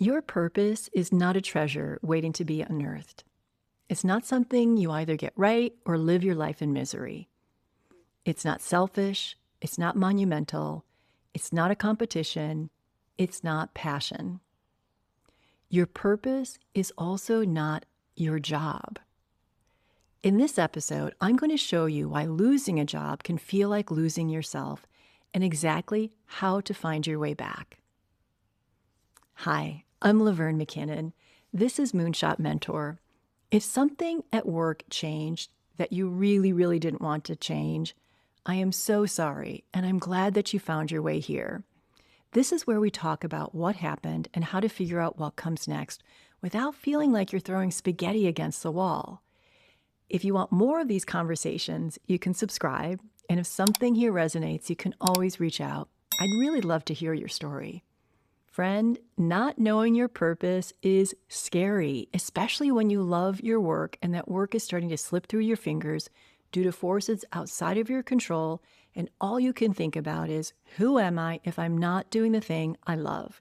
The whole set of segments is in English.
Your purpose is not a treasure waiting to be unearthed. It's not something you either get right or live your life in misery. It's not selfish. It's not monumental. It's not a competition. It's not passion. Your purpose is also not your job. In this episode, I'm going to show you why losing a job can feel like losing yourself and exactly how to find your way back. Hi, I'm LaVerne McKinnon. This is Moonshot Mentor. If something at work changed that you really didn't want to change, I am so sorry, and I'm glad that you found your way here. This is where we talk about what happened and how to figure out what comes next without feeling like you're throwing spaghetti against the wall. If you want more of these conversations, you can subscribe, and if something here resonates, you can always reach out. I'd really love to hear your story. Friend, not knowing your purpose is scary, especially when you love your work and that work is starting to slip through your fingers due to forces outside of your control, and all you can think about is, who am I if I'm not doing the thing I love?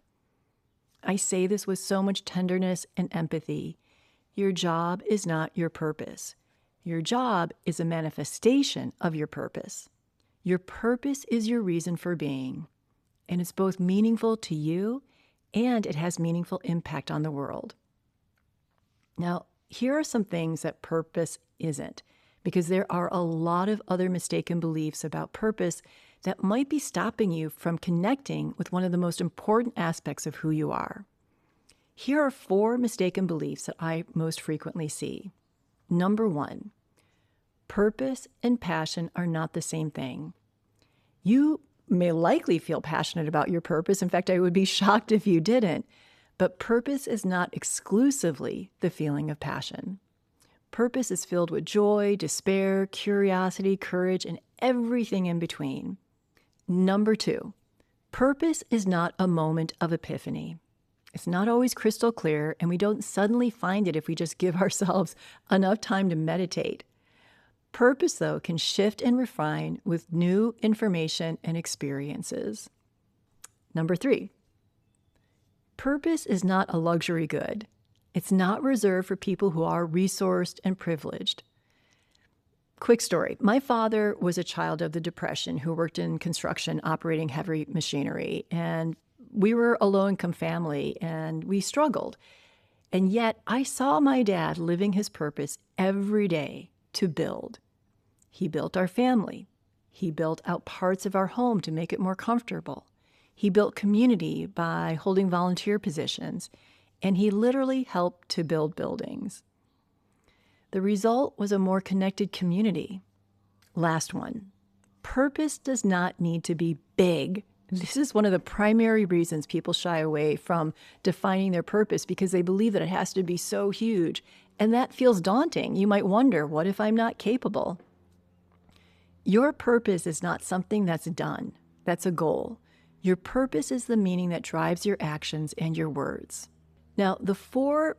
I say this with so much tenderness and empathy. Your job is not your purpose. Your job is a manifestation of your purpose. Your purpose is your reason for being, and it's both meaningful to you and it has meaningful impact on the world. Now, here are some things that purpose isn't, because there are a lot of other mistaken beliefs about purpose that might be stopping you from connecting with one of the most important aspects of who you are. Here are 4 mistaken beliefs that I most frequently see. Number 1, purpose and passion are not the same thing. You may likely feel passionate about your purpose. In fact, I would be shocked if you didn't. But purpose is not exclusively the feeling of passion. Purpose is filled with joy, despair, curiosity, courage, and everything in between. Number 2, purpose is not a moment of epiphany. It's not always crystal clear, and we don't suddenly find it if we just give ourselves enough time to meditate. Purpose, though, can shift and refine with new information and experiences. Number 3, purpose is not a luxury good. It's not reserved for people who are resourced and privileged. Quick story. My father was a child of the Depression who worked in construction operating heavy machinery, and we were a low-income family, and we struggled. And yet I saw my dad living his purpose every day to build. He built our family. He built out parts of our home to make it more comfortable. He built community by holding volunteer positions, and he literally helped to build buildings. The result was a more connected community. Last one. Purpose does not need to be big. This is one of the primary reasons people shy away from defining their purpose, because they believe that it has to be so huge. And that feels daunting. You might wonder, what if I'm not capable? Your purpose is not something that's done. That's a goal. Your purpose is the meaning that drives your actions and your words. Now, the 4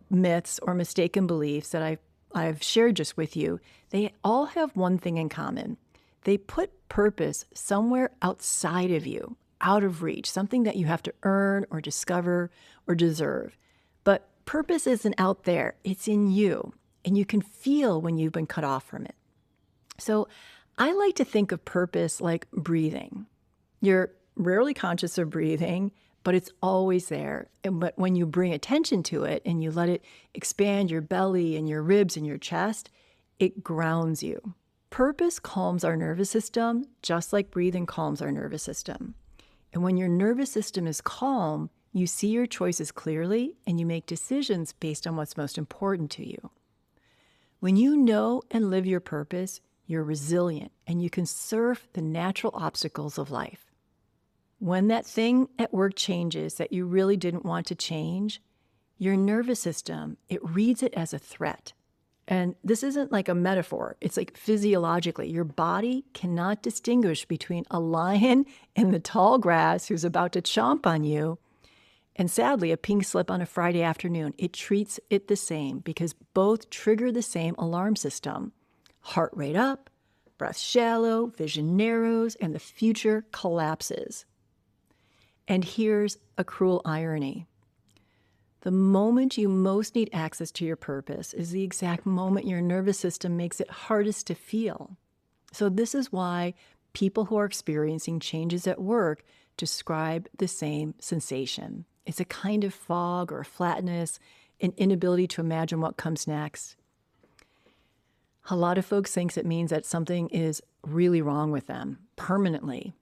myths or mistaken beliefs that I've shared just with you, they all have one thing in common. They put purpose somewhere outside of you, out of reach, something that you have to earn or discover or deserve. But purpose isn't out there, it's in you, and you can feel when you've been cut off from it. So I like to think of purpose like breathing. You're rarely conscious of breathing, but it's always there. But when you bring attention to it and you let it expand your belly and your ribs and your chest, it grounds you. Purpose calms our nervous system, just like breathing calms our nervous system. And when your nervous system is calm, you see your choices clearly and you make decisions based on what's most important to you. When you know and live your purpose, you're resilient and you can surf the natural obstacles of life. When that thing at work changes that you really didn't want to change, your nervous system, it reads it as a threat. And this isn't like a metaphor. It's like physiologically, your body cannot distinguish between a lion in the tall grass who's about to chomp on you and, sadly, a pink slip on a Friday afternoon. It treats it the same because both trigger the same alarm system. Heart rate up, breath shallow, vision narrows, and the future collapses. And here's a cruel irony. The moment you most need access to your purpose is the exact moment your nervous system makes it hardest to feel. So this is why people who are experiencing changes at work describe the same sensation. It's a kind of fog or flatness, an inability to imagine what comes next. A lot of folks think it means that something is really wrong with them permanently.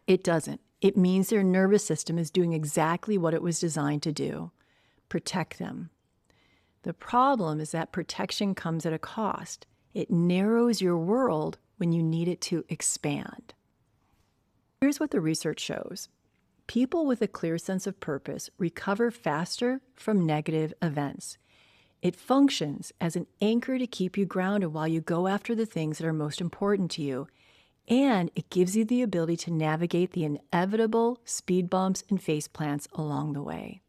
It doesn't. It means their nervous system is doing exactly what it was designed to do, protect them. The problem is that protection comes at a cost. It narrows your world when you need it to expand. Here's what the research shows. People with a clear sense of purpose recover faster from negative events. It functions as an anchor to keep you grounded while you go after the things that are most important to you. And it gives you the ability to navigate the inevitable speed bumps and face plants along the way.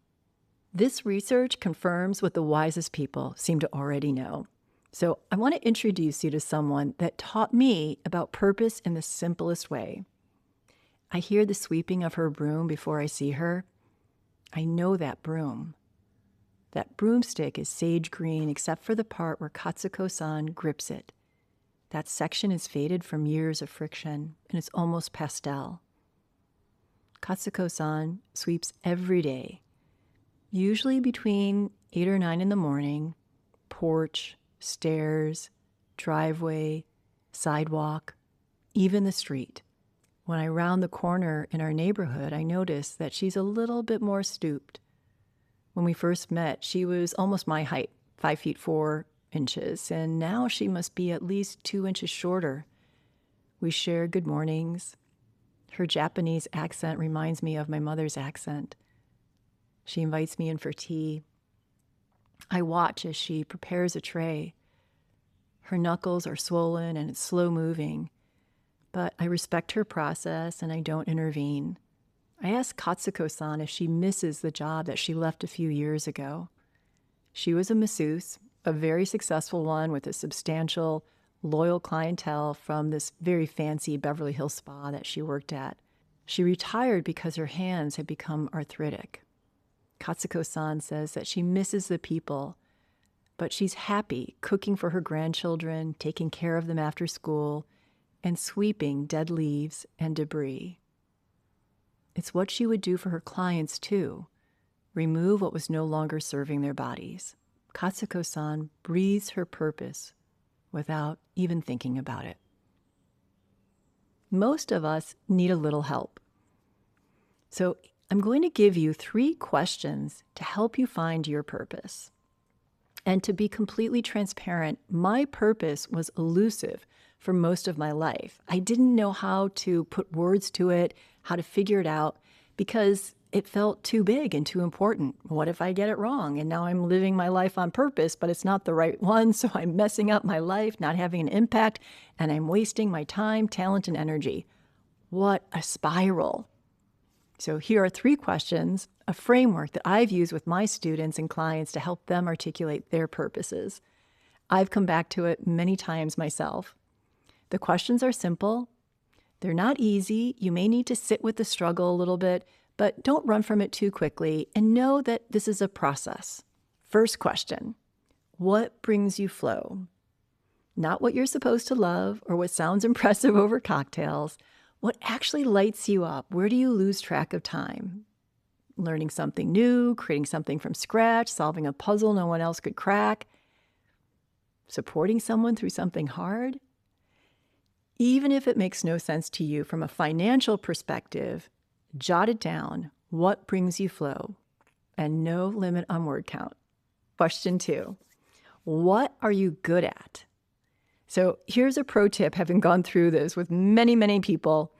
This research confirms what the wisest people seem to already know. So I want to introduce you to someone that taught me about purpose in the simplest way. I hear the sweeping of her broom before I see her. I know that broom. That broomstick is sage green except for the part where Katsuko-san grips it. That section is faded from years of friction, and it's almost pastel. Katsuko-san sweeps every day, usually between 8 or 9 in the morning, porch, stairs, driveway, sidewalk, even the street. When I round the corner in our neighborhood, I notice that she's a little bit more stooped. When we first met, she was almost my height, 5 feet 4 inches, and now she must be at least 2 inches shorter. We share good mornings. Her Japanese accent reminds me of my mother's accent. She invites me in for tea. I watch as she prepares a tray. Her knuckles are swollen and it's slow moving, but I respect her process and I don't intervene. I ask Katsuko-san if she misses the job that she left a few years ago. She was a masseuse, a very successful one with a substantial, loyal clientele from this very fancy Beverly Hills spa that she worked at. She retired because her hands had become arthritic. Katsuko-san says that she misses the people, but she's happy cooking for her grandchildren, taking care of them after school, and sweeping dead leaves and debris. It's what she would do for her clients too, remove what was no longer serving their bodies. Katsuko-san breathes her purpose without even thinking about it. Most of us need a little help. So I'm going to give you 3 questions to help you find your purpose. And to be completely transparent, my purpose was elusive for most of my life. I didn't know how to put words to it, how to figure it out, because it felt too big and too important. What if I get it wrong? And now I'm living my life on purpose, but it's not the right one, so I'm messing up my life, not having an impact, and I'm wasting my time, talent, and energy. What a spiral. So here are 3 questions, a framework that I've used with my students and clients to help them articulate their purposes. I've come back to it many times myself. The questions are simple. They're not easy. You may need to sit with the struggle a little bit, but don't run from it too quickly and know that this is a process. First question, what brings you flow? Not what you're supposed to love or what sounds impressive over cocktails. What actually lights you up? Where do you lose track of time? Learning something new, creating something from scratch, solving a puzzle no one else could crack, supporting someone through something hard? Even if it makes no sense to you from a financial perspective, jot it down. What brings you flow? And no limit on word count. Question 2, what are you good at? So here's a pro tip, having gone through this with many, many people.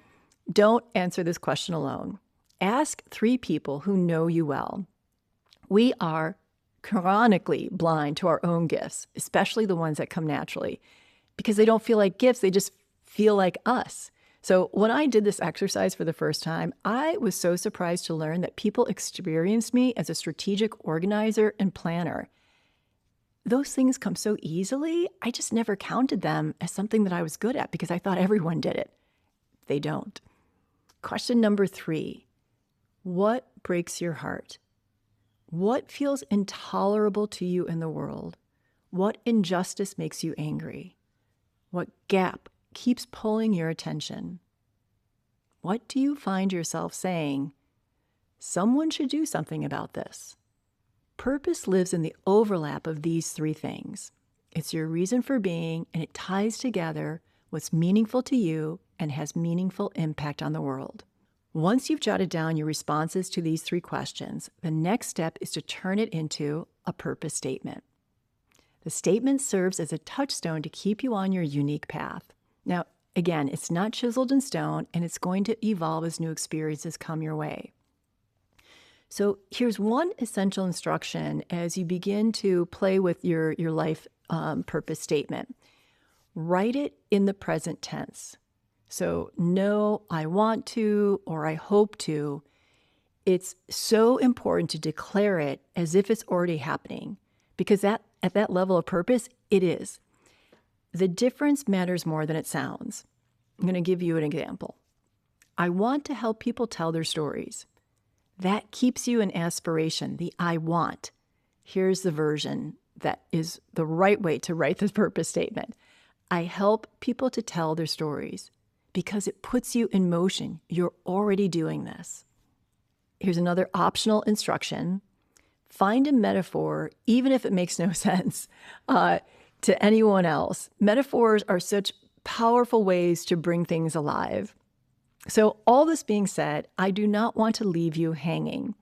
Don't answer this question alone. Ask 3 people who know you well. We are chronically blind to our own gifts, especially the ones that come naturally, because they don't feel like gifts, they just feel like us. So when I did this exercise for the first time, I was so surprised to learn that people experienced me as a strategic organizer and planner. Those things come so easily, I just never counted them as something that I was good at because I thought everyone did it. They don't. Question number 3, what breaks your heart? What feels intolerable to you in the world? What injustice makes you angry? What gap keeps pulling your attention? What do you find yourself saying, someone should do something about this? Purpose lives in the overlap of these three things. It's your reason for being, and it ties together what's meaningful to you and has meaningful impact on the world. Once you've jotted down your responses to these three questions, the next step is to turn it into a purpose statement. The statement serves as a touchstone to keep you on your unique path. Now, again, it's not chiseled in stone, and it's going to evolve as new experiences come your way. So here's one essential instruction as you begin to play with your life purpose statement. Write it in the present tense. So no, I want to, or I hope to. It's so important to declare it as if it's already happening, because at that level of purpose, it is. The difference matters more than it sounds. I'm going to give you an example. I want to help people tell their stories. That keeps you in aspiration, the I want. Here's the version that is the right way to write this purpose statement. I help people to tell their stories because it puts you in motion. You're already doing this. Here's another optional instruction. Find a metaphor, even if it makes no sense to anyone else. Metaphors are such powerful ways to bring things alive. So all this being said, I do not want to leave you hanging.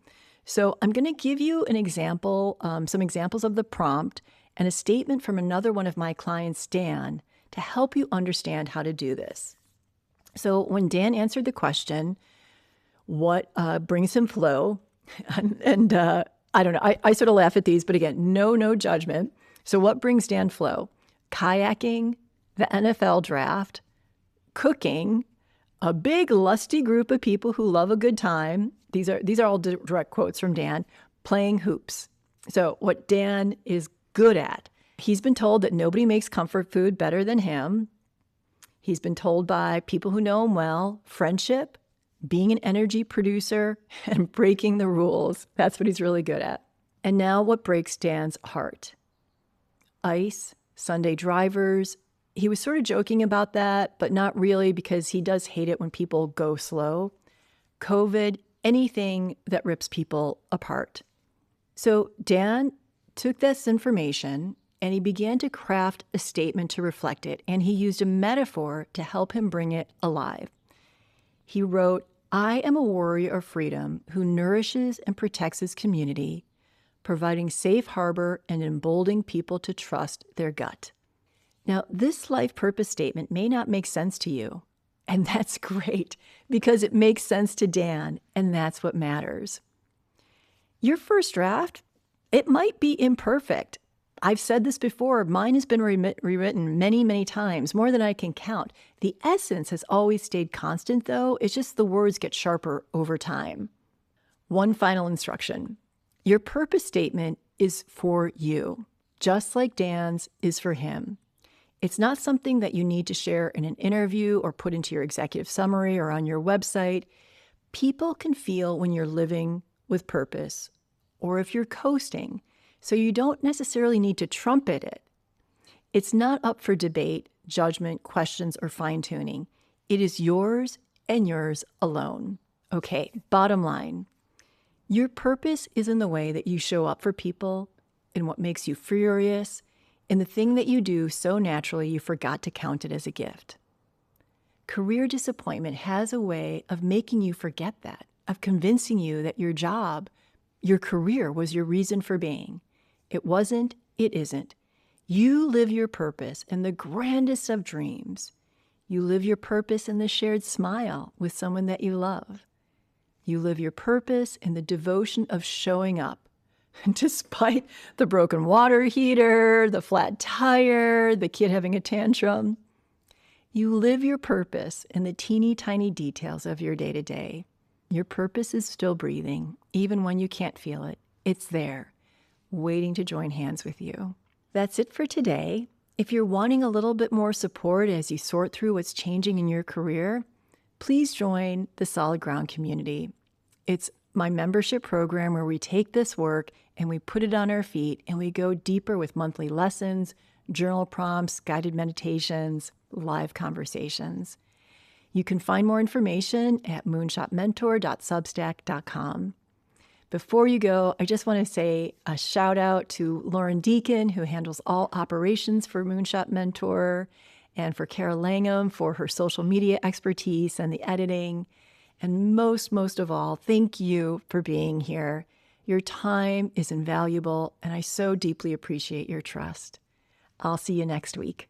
So I'm going to give you an example, some examples of the prompt and a statement from another one of my clients, Dan, to help you understand how to do this. So when Dan answered the question, what brings him flow? and I don't know, I sort of laugh at these, but again, no judgment. So what brings Dan flow? Kayaking, the NFL draft, cooking, a big lusty group of people who love a good time. These are all direct quotes from Dan. Playing hoops. So what Dan is good at, he's been told that nobody makes comfort food better than him. He's been told by people who know him well, friendship, being an energy producer, and breaking the rules. That's what he's really good at. And now what breaks Dan's heart? Ice, Sunday drivers. He was sort of joking about that, but not really, because he does hate it when people go slow. COVID, anything that rips people apart. So Dan took this information and he began to craft a statement to reflect it, and he used a metaphor to help him bring it alive. He wrote, I am a warrior of freedom who nourishes and protects his community, providing safe harbor and emboldening people to trust their gut. Now, this life purpose statement may not make sense to you, and that's great because it makes sense to Dan, and that's what matters. Your first draft, it might be imperfect. I've said this before. Mine has been rewritten many times, more than I can count. The essence has always stayed constant, though. It's just the words get sharper over time. One final instruction. Your purpose statement is for you, just like Dan's is for him. It's not something that you need to share in an interview or put into your executive summary or on your website. People can feel when you're living with purpose or if you're coasting, so you don't necessarily need to trumpet it. It's not up for debate, judgment, questions, or fine-tuning. It is yours and yours alone. Okay, bottom line. Your purpose is in the way that you show up for people, in what makes you furious, in the thing that you do so naturally you forgot to count it as a gift. Career disappointment has a way of making you forget that, of convincing you that your job, your career was your reason for being. It wasn't, it isn't. You live your purpose in the grandest of dreams. You live your purpose in the shared smile with someone that you love. You live your purpose in the devotion of showing up, despite the broken water heater, the flat tire, the kid having a tantrum. You live your purpose in the teeny tiny details of your day-to-day. Your purpose is still breathing, even when you can't feel it. It's there, waiting to join hands with you. That's it for today. If you're wanting a little bit more support as you sort through what's changing in your career, please join the Solid Ground community. It's my membership program where we take this work and we put it on our feet and we go deeper with monthly lessons, journal prompts, guided meditations, live conversations. You can find more information at moonshotmentor.substack.com. Before you go, I just want to say a shout out to Lauren Deacon, who handles all operations for Moonshot Mentor, and for Kara Langham for her social media expertise and the editing. And most of all, thank you for being here. Your time is invaluable, and I so deeply appreciate your trust. I'll see you next week.